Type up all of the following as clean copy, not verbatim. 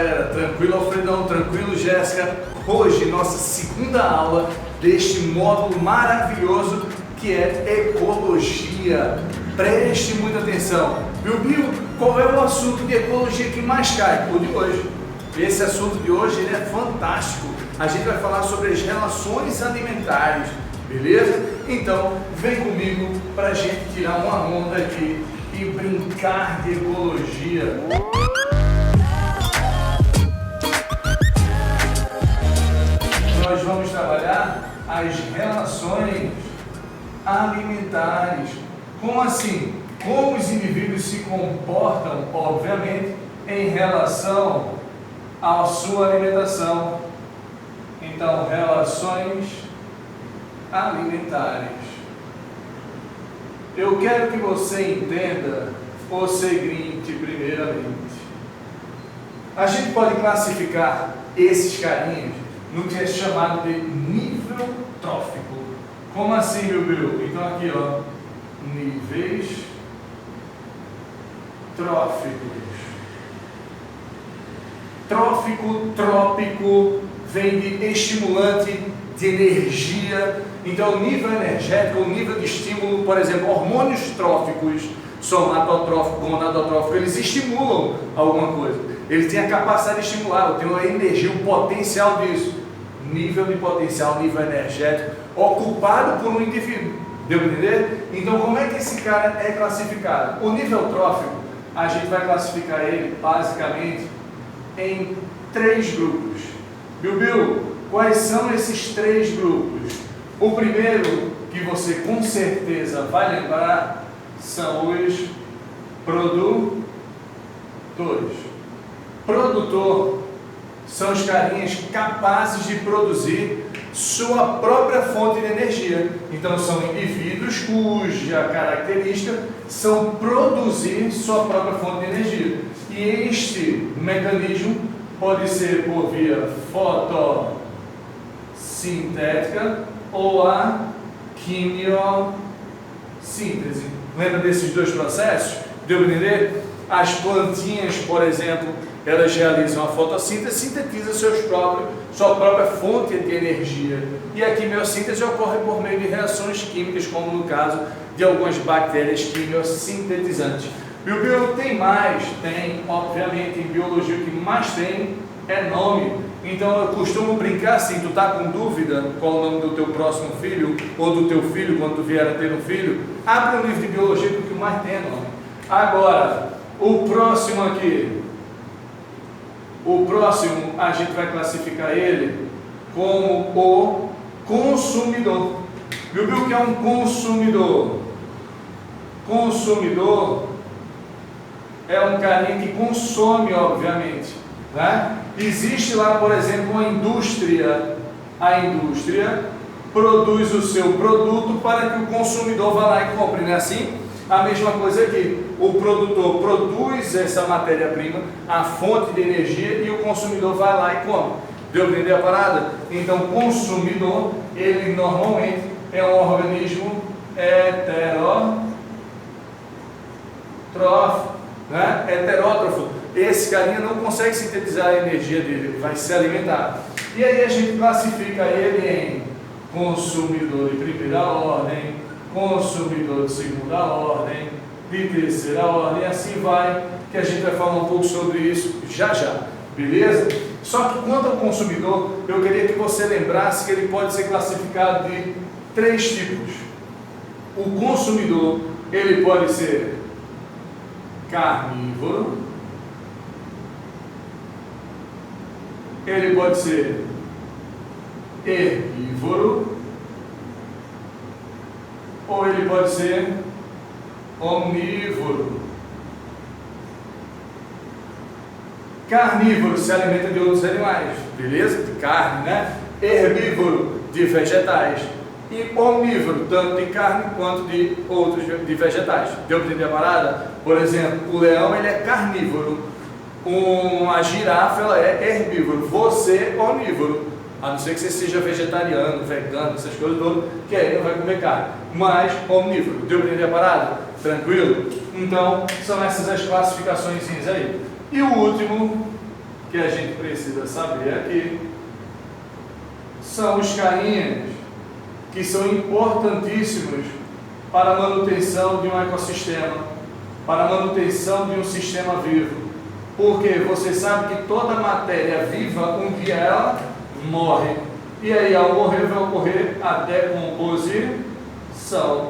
galera, tranquilo Alfredão, tranquilo Jéssica? Hoje nossa segunda aula deste módulo maravilhoso que é ecologia. Preste muita atenção. Bill, qual é o assunto de ecologia que mais cai? O de hoje. Esse assunto de hoje ele é fantástico. A gente vai falar sobre as relações alimentares, beleza? Então vem comigo para a gente tirar uma onda aqui e brincar de ecologia. Nós vamos trabalhar as relações alimentares. Como assim? Como os indivíduos se comportam, obviamente, em relação à sua alimentação. Então, relações alimentares. Eu quero que você entenda o seguinte, primeiramente. A gente pode classificar esses carinhas no que é chamado de nível trófico. Como assim, meu Bill? Então aqui, ó, níveis tróficos. Trófico, trópico, vem de estimulante, de energia. Então, o nível energético, o nível de estímulo, por exemplo, hormônios tróficos, somatotrófico, gonadotrófico, eles estimulam alguma coisa. Eles têm a capacidade de estimular, tem a energia, o potencial disso. Nível de potencial, nível energético, ocupado por um indivíduo. Deu para entender? Então, como é que esse cara é classificado? O nível trófico, a gente vai classificar ele basicamente em 3 grupos. Bill, quais são esses 3 grupos? O primeiro, que você com certeza vai lembrar, são os produtores. Produtor são os carinhas capazes de produzir sua própria fonte de energia. Então são indivíduos cuja característica são produzir sua própria fonte de energia. E este mecanismo pode ser por via fotossintética ou a quimiossíntese. Lembra desses 2 processos? Deu para entender? As plantinhas, por exemplo, elas realizam a fotossíntese, sintetizam sua própria fonte de energia. E a quimiossíntese ocorre por meio de reações químicas, como no caso de algumas bactérias quimiosintetizantes. Bill, tem mais? Tem, obviamente, em biologia o que mais tem é nome. Então eu costumo brincar assim, tu tá com dúvida qual o nome do teu próximo filho, ou do teu filho quando tu vier a ter um filho, abre um livro de biologia porque o que mais tem é nome. Agora, o próximo aqui. O próximo, a gente vai classificar ele como o consumidor. Viu o que é um consumidor? Consumidor é um carinha que consome, obviamente, né? Existe lá, por exemplo, uma indústria. A indústria produz o seu produto para que o consumidor vá lá e compre, não é assim? A mesma coisa aqui, o produtor produz essa matéria-prima, a fonte de energia, e o consumidor vai lá e come. Deu para entender a parada? Então, o consumidor, ele normalmente é um organismo heterótrofo, né? Heterótrofo. Esse carinha não consegue sintetizar a energia dele, ele vai se alimentar. E aí a gente classifica ele em consumidor de primeira ordem, consumidor de segunda ordem, de terceira ordem, assim vai, que a gente vai falar um pouco sobre isso já, beleza? Só que quanto ao consumidor, eu queria que você lembrasse que ele pode ser classificado de 3 tipos. O consumidor, ele pode ser carnívoro, ele pode ser herbívoro, ou ele pode ser omnívoro. Carnívoro se alimenta de outros animais, beleza? De carne, né? Herbívoro de vegetais. E omnívoro, tanto de carne quanto de outros de vegetais. Deu para entender a parada? Por exemplo, o leão ele é carnívoro. Uma girafa ela é herbívoro. Você é omnívoro. A não ser que você seja vegetariano, vegano, essas coisas todas, que aí não vai comer carne. Mas omnívoro. Deu para entender a parada? Tranquilo? Então, são essas as classificações aí. E o último, que a gente precisa saber aqui são os carinhas que são importantíssimos para a manutenção de um ecossistema, para a manutenção de um sistema vivo. Porque você sabe que toda matéria viva, um dia ela morre. E aí, ao morrer, vai ocorrer a decomposição.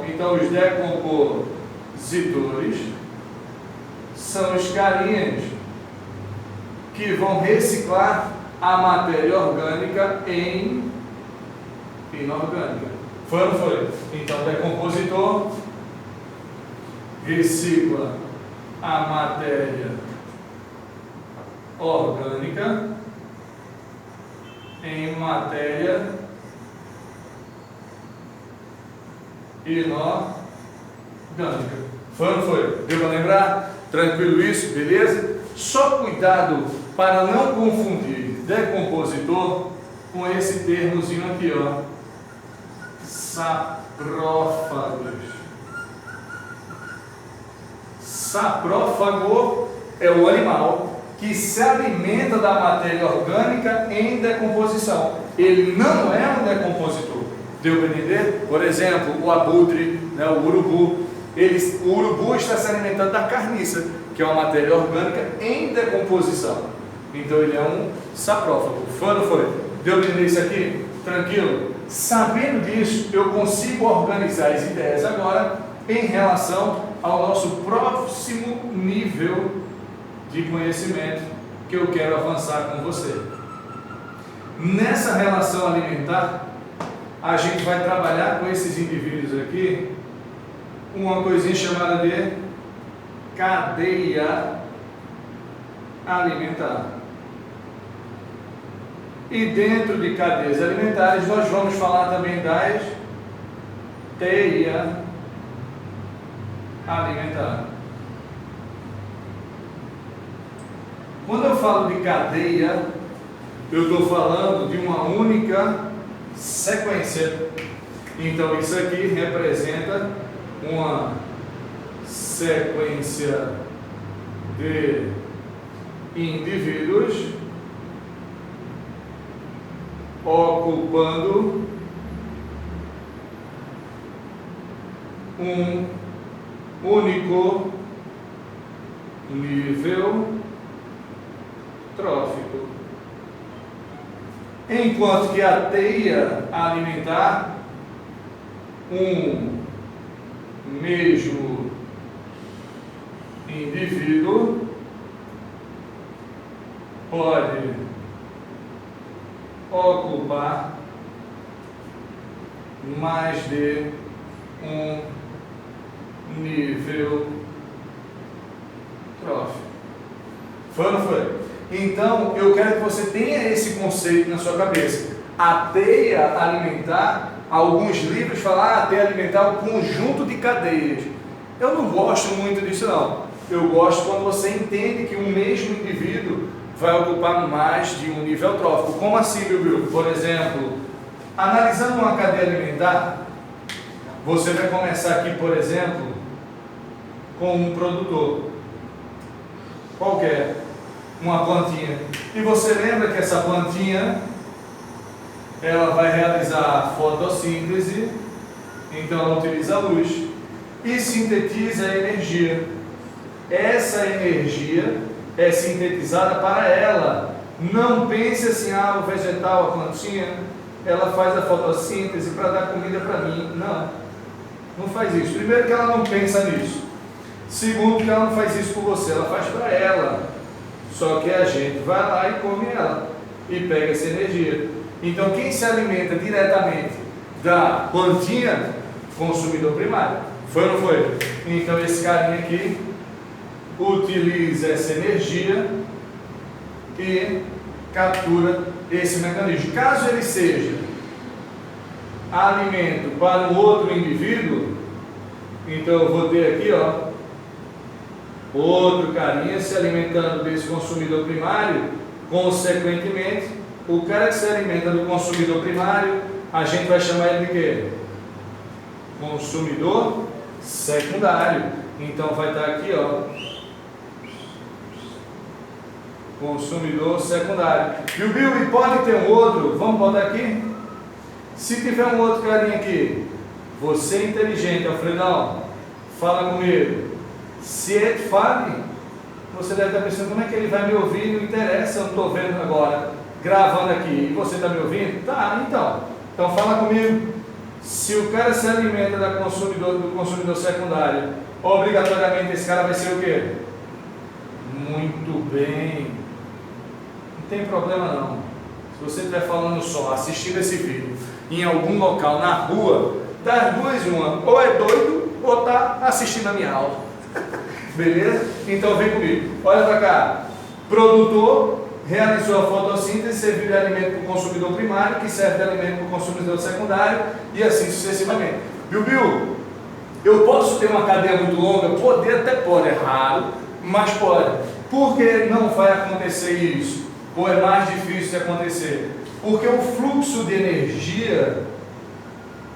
Então, os decompositores são os carinhas que vão reciclar a matéria orgânica em inorgânica. Foi ou não foi? Então, o decompositor recicla a matéria orgânica em matéria inorgânica. Foi ou não foi? Deu para lembrar? Tranquilo isso? Beleza? Só cuidado para não confundir decompositor com esse termozinho aqui, ó. Saprófagos. Saprófago é o animal que se alimenta da matéria orgânica em decomposição. Ele não é um decompositor. Deu para entender? Por exemplo, o abutre, né, o urubu. O urubu está se alimentando da carniça, que é uma matéria orgânica em decomposição. Então ele é um saprófago. Foi ou não foi? Deu para entender isso aqui? Tranquilo? Sabendo disso, eu consigo organizar as ideias agora em relação ao nosso próximo nível de conhecimento que eu quero avançar com você. Nessa relação alimentar, a gente vai trabalhar com esses indivíduos aqui uma coisinha chamada de cadeia alimentar. E dentro de cadeias alimentares, nós vamos falar também das teias alimentar. Quando eu falo de cadeia, eu estou falando de uma única sequência. Então isso aqui representa uma sequência de indivíduos ocupando um único nível trófico. Enquanto que a teia alimentar, um mesmo indivíduo pode ocupar mais de um nível trófico. Foi ou não foi? Então, eu quero que você tenha esse conceito na sua cabeça. A teia alimentar, alguns livros falam, a teia alimentar é um conjunto de cadeias. Eu não gosto muito disso não. Eu gosto quando você entende que um mesmo indivíduo vai ocupar mais de um nível trófico. Como assim, Bill? Por exemplo, analisando uma cadeia alimentar, você vai começar aqui, por exemplo, com um produtor qualquer, uma plantinha. E você lembra que essa plantinha, ela vai realizar a fotossíntese, então ela utiliza a luz e sintetiza a energia. Essa energia é sintetizada para ela. Não pense assim, o vegetal, a plantinha, ela faz a fotossíntese para dar comida para mim. Não, não faz isso. Primeiro que ela não pensa nisso. Segundo que ela não faz isso por você, ela faz para ela. Só que a gente vai lá e come ela e pega essa energia. Então quem se alimenta diretamente da plantinha, consumidor primário. Foi ou não foi? Então esse carinha aqui utiliza essa energia e captura esse mecanismo. Caso ele seja alimento para um outro indivíduo, então eu vou ter aqui, outro carinha se alimentando desse consumidor primário. Consequentemente, o cara que se alimenta do consumidor primário, a gente vai chamar ele de quê? Consumidor secundário. Então vai estar aqui, consumidor secundário. E pode ter um outro, vamos botar aqui? Se tiver um outro carinha aqui, você é inteligente, Alfredão, fala comigo. Se ele fale, você deve estar pensando, como é que ele vai me ouvir? Não interessa, eu não estou vendo agora, gravando aqui, e você está me ouvindo? Tá, então fala comigo. Se o cara se alimenta do consumidor secundário, obrigatoriamente esse cara vai ser o quê? Muito bem. Não tem problema não. Se você estiver falando só, assistindo esse vídeo, em algum local, na rua, das duas uma, ou é doido, ou está assistindo a minha aula. Beleza? Então vem comigo. Olha para cá. Produtor realizou a fotossíntese, serviu de alimento para o consumidor primário, que serve de alimento para o consumidor secundário, e assim sucessivamente. Bill, eu posso ter uma cadeia muito longa? Até pode, é raro, mas pode. Por que não vai acontecer isso? Ou é mais difícil de acontecer? Porque o fluxo de energia,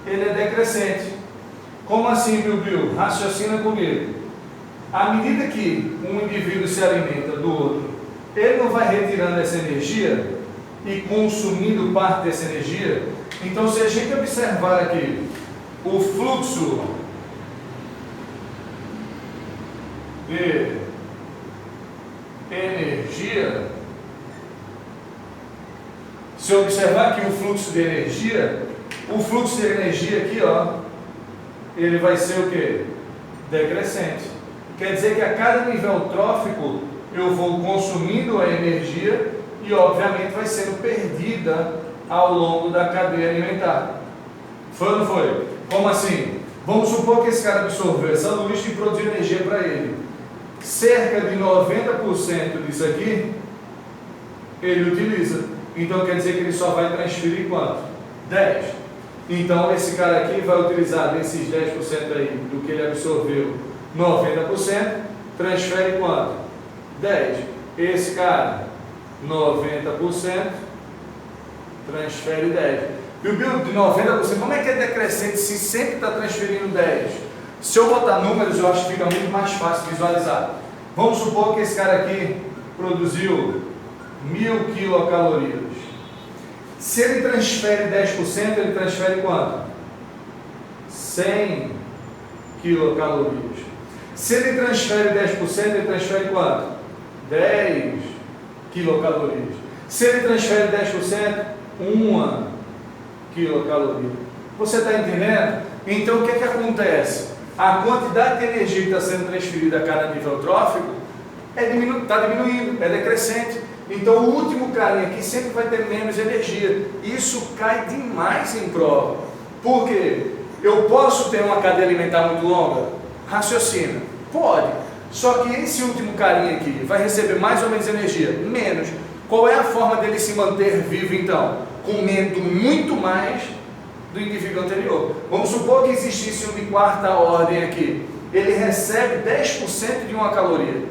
ele é decrescente. Como assim, Bill? Raciocina comigo. À medida que um indivíduo se alimenta do outro, ele não vai retirando essa energia e consumindo parte dessa energia. Então, se a gente observar aqui o fluxo de energia, se eu observar aqui o fluxo de energia aqui, ó, ele vai ser o quê? Decrescente. Quer dizer que a cada nível trófico eu vou consumindo a energia e obviamente vai sendo perdida ao longo da cadeia alimentar. Foi ou não foi? Como assim? Vamos supor que esse cara absorveu essa luz e produziu energia para ele. Cerca de 90% disso aqui ele utiliza. Então quer dizer que ele só vai transferir quanto? 10. Então esse cara aqui vai utilizar desses 10% aí do que ele absorveu, 90%, transfere quanto? 10. Esse cara, 90%, transfere 10. E o Bill de 90%, como é que é decrescente se sempre está transferindo 10? Se eu botar números, eu acho que fica muito mais fácil visualizar. Vamos supor que esse cara aqui produziu 1000 quilocalorias. Se ele transfere 10%, ele transfere quanto? 100 quilocalorias. Se ele transfere 10%, ele transfere quanto? 10 quilocalorias. Se ele transfere 10%, 1 quilocaloria. Você está entendendo? Então o que acontece? A quantidade de energia que está sendo transferida a cada nível trófico está diminuindo, é decrescente. Então o último carinha aqui sempre vai ter menos energia. Isso cai demais em prova. Por quê? Eu posso ter uma cadeia alimentar muito longa? Raciocina. Pode. Só que esse último carinha aqui vai receber mais ou menos energia? Menos. Qual é a forma dele se manter vivo então? Comendo muito mais do indivíduo anterior. Vamos supor que existisse um de quarta ordem aqui. Ele recebe 10% de uma caloria.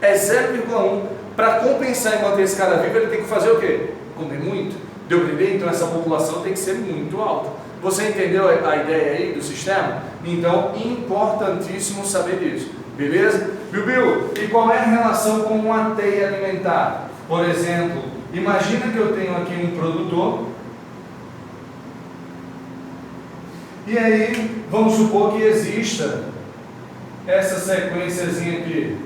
É 0,1. Para compensar e manter esse cara vivo, ele tem que fazer o quê? Comer muito. Deu para entender? Então essa população tem que ser muito alta. Você entendeu a ideia aí do sistema? Então, importantíssimo saber disso. Beleza? Bill, e qual é a relação com uma teia alimentar? Por exemplo, imagina que eu tenho aqui um produtor. E aí, vamos supor que exista essa sequenciazinha aqui.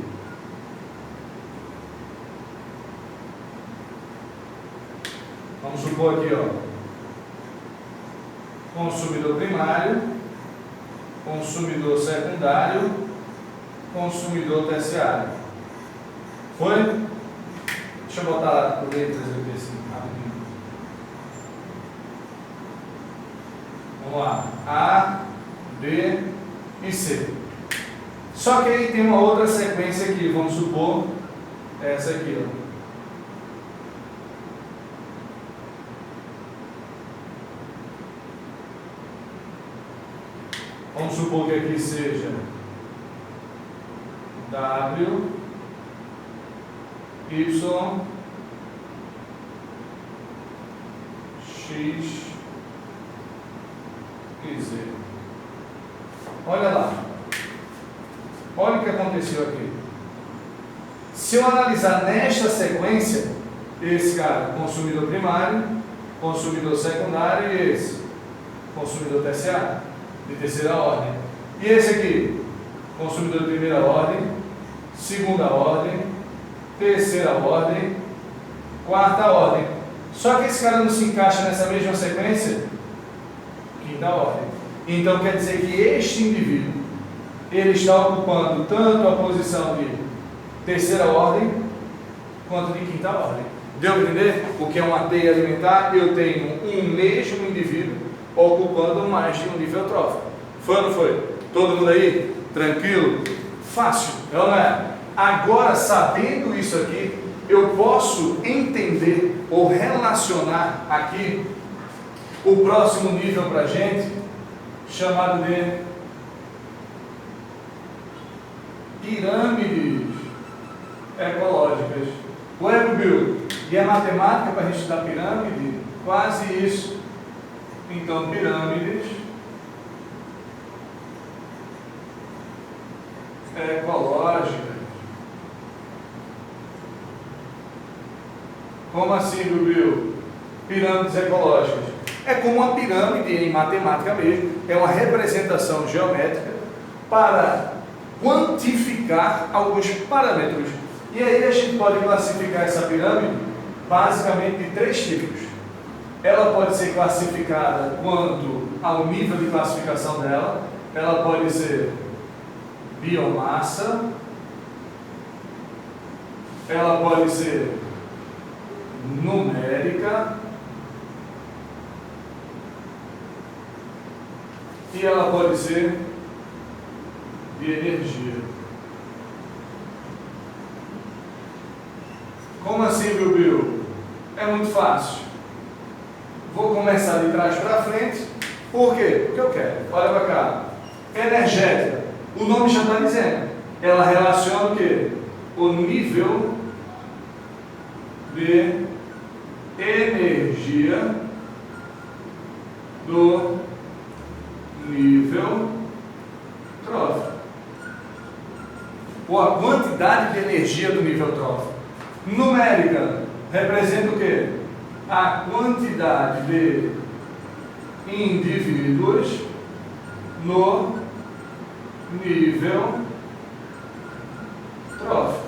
Vamos supor aqui, ó. Consumidor primário, consumidor secundário, consumidor terciário. Foi? Deixa eu botar letras aqui assim, rapidinho. Vamos lá. A, B e C. Só que aí tem uma outra sequência aqui, vamos supor essa aqui, ó. Vamos supor que aqui seja W, Y, X e Z. Olha lá. Olha o que aconteceu aqui. Se eu analisar nesta sequência, esse cara, consumidor primário, consumidor secundário e esse, consumidor terciário, de terceira ordem. E esse aqui, consumidor de primeira ordem, segunda ordem, terceira ordem, quarta ordem. Só que esse cara não se encaixa nessa mesma sequência, quinta ordem. Então quer dizer que este indivíduo, ele está ocupando tanto a posição de terceira ordem, quanto de quinta ordem. Deu para entender o que é uma teia alimentar? Eu tenho um mesmo indivíduo ocupando mais de um nível trófico. Foi ou não foi? Todo mundo aí? Tranquilo? Fácil, não é? Agora, sabendo isso aqui, eu posso entender ou relacionar aqui o próximo nível para a gente, chamado de pirâmides ecológicas. Ué, Bill, e a matemática para a gente estudar pirâmide? Quase isso. Então, pirâmides ecológicas. Como assim, Bill? Pirâmides ecológicas. É como uma pirâmide em matemática mesmo. É uma representação geométrica para quantificar alguns parâmetros. E aí a gente pode classificar essa pirâmide basicamente de três tipos. Ela pode ser classificada quanto ao nível de classificação dela. Ela pode ser biomassa. Ela pode ser numérica. E ela pode ser de energia. Como assim, Bill? É muito fácil. Vou começar de trás para frente. Por quê? Porque eu quero. Olha para cá. Energética. O nome já está dizendo. Ela relaciona o quê? O nível de energia do nível trófico. Ou a quantidade de energia do nível trófico. Numérica representa o quê? A quantidade de indivíduos no nível trófico.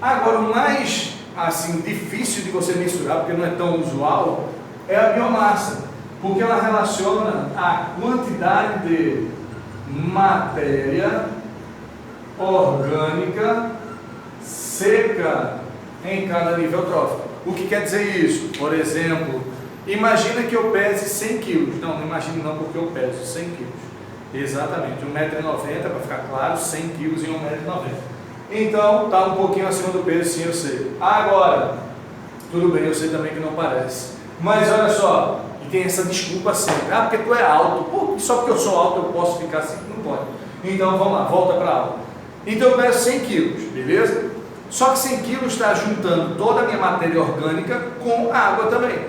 Agora, o mais assim, difícil de você mensurar, porque não é tão usual, é a biomassa, porque ela relaciona a quantidade de matéria orgânica seca em cada nível trófico. O que quer dizer isso? Por exemplo, imagina que eu pese 100 quilos. Não imagine não, porque eu peso 100 quilos. Exatamente, 1,90 m, para ficar claro, 100 quilos em 1,90 m. Então, está um pouquinho acima do peso, sim, eu sei. Agora, tudo bem, eu sei também que não parece. Mas olha só, e tem essa desculpa sempre. Ah, porque tu é alto. Pô, só porque eu sou alto eu posso ficar assim? Não pode. Então, vamos lá, volta para a aula. Então, eu peso 100 quilos, beleza? Só que 100 quilos está juntando toda a minha matéria orgânica com água também.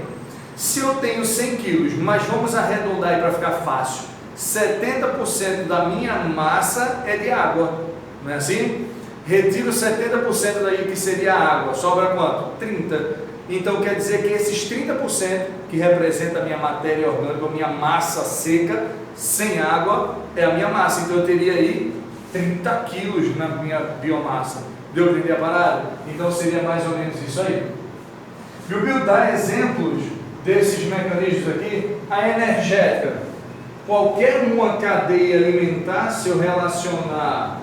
Se eu tenho 100 quilos, mas vamos arredondar aí para ficar fácil, 70% da minha massa é de água, não é assim? Retiro 70% daí que seria água, sobra quanto? 30%. Então quer dizer que esses 30% que representa a minha matéria orgânica, a minha massa seca, sem água, é a minha massa. Então eu teria aí 30 quilos na minha biomassa. Deu para entender a parada? Então seria mais ou menos isso aí. E o Bill dá exemplos desses mecanismos aqui. A energética. Qualquer uma cadeia alimentar, se eu relacionar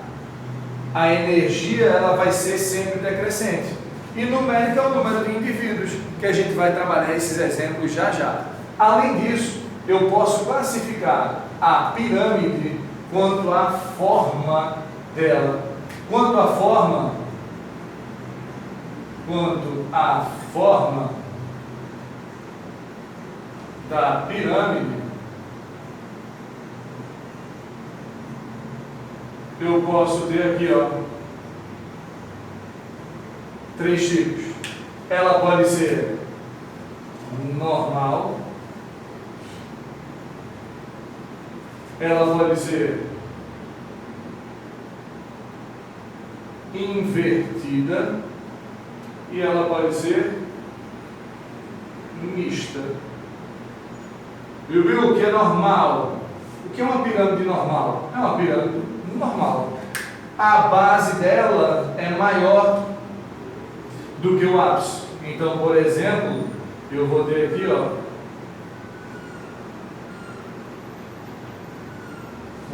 a energia, ela vai ser sempre decrescente. E numérica é o número de indivíduos, que a gente vai trabalhar esses exemplos já já. Além disso, eu posso classificar a pirâmide quanto à forma dela. Quanto à forma da pirâmide, eu posso ter aqui, ó, 3 tipos. Ela pode ser normal, ela pode ser invertida e ela pode ser mista. Viu? O que é normal? O que é uma pirâmide normal? É uma pirâmide normal. A base dela é maior do que o ápice. Então, por exemplo, eu vou ter aqui, ó,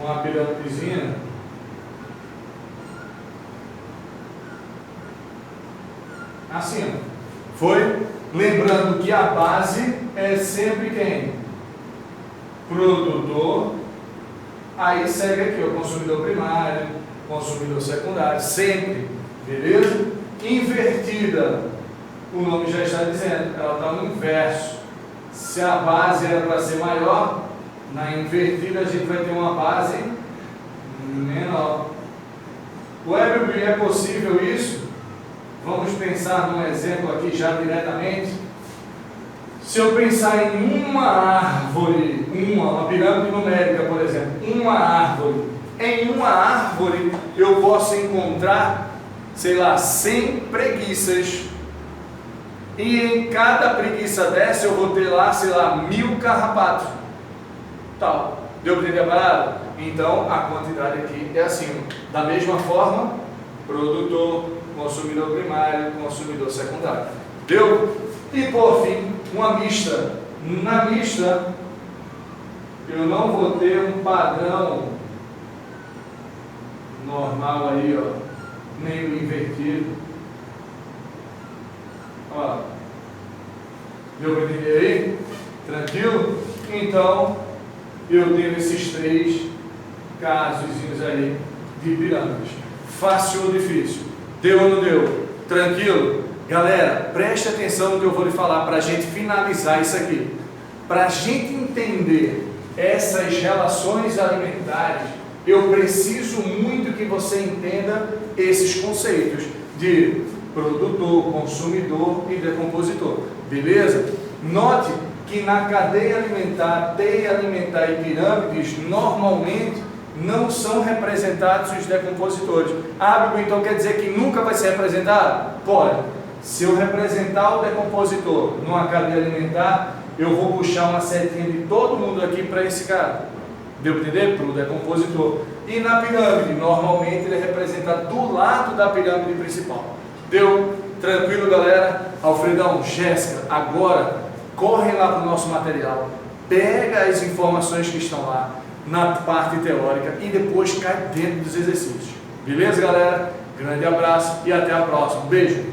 uma pirâmidezinha assim, ó. Foi? Lembrando que a base é sempre quem? Produtor. Aí segue aqui o consumidor primário, consumidor secundário, sempre, beleza? Invertida, o nome já está dizendo, ela está no inverso. Se a base era para ser maior, na invertida a gente vai ter uma base menor. Web, é possível isso? Vamos pensar num exemplo aqui já diretamente. Se eu pensar em uma árvore, uma pirâmide numérica, por exemplo, uma árvore, em uma árvore eu posso encontrar, sei lá, 100 preguiças. E em cada preguiça dessa eu vou ter lá, sei lá, 1000 carrapatos. Tal. Deu para entender a parada? Então a quantidade aqui é assim. Da mesma forma, produtor, consumidor primário, consumidor secundário. Deu? E por fim, uma mista. Na mista, eu não vou ter um padrão normal aí, ó, nem o invertido. Ó. Deu para entender aí? Tranquilo? Então, eu tenho esses 3 casos aí de pirâmides. Fácil ou difícil? Deu ou não deu? Tranquilo? Galera, preste atenção no que eu vou lhe falar para a gente finalizar isso aqui. Para a gente entender essas relações alimentares, eu preciso muito que você entenda esses conceitos de produtor, consumidor e decompositor. Beleza? Note que na cadeia alimentar e pirâmides, normalmente não são representados os decompositores. Bíblia, então quer dizer que nunca vai ser representado? Pode. Se eu representar o decompositor numa cadeia alimentar, eu vou puxar uma setinha de todo mundo aqui para esse cara. Deu para entender? Para o decompositor. E na pirâmide, normalmente ele é representado do lado da pirâmide principal. Deu? Tranquilo, galera? Alfredão, Jéssica, agora corre lá para o nosso material, pega as informações que estão lá na parte teórica e depois cai dentro dos exercícios. Beleza, galera? Grande abraço e até a próxima. Beijo!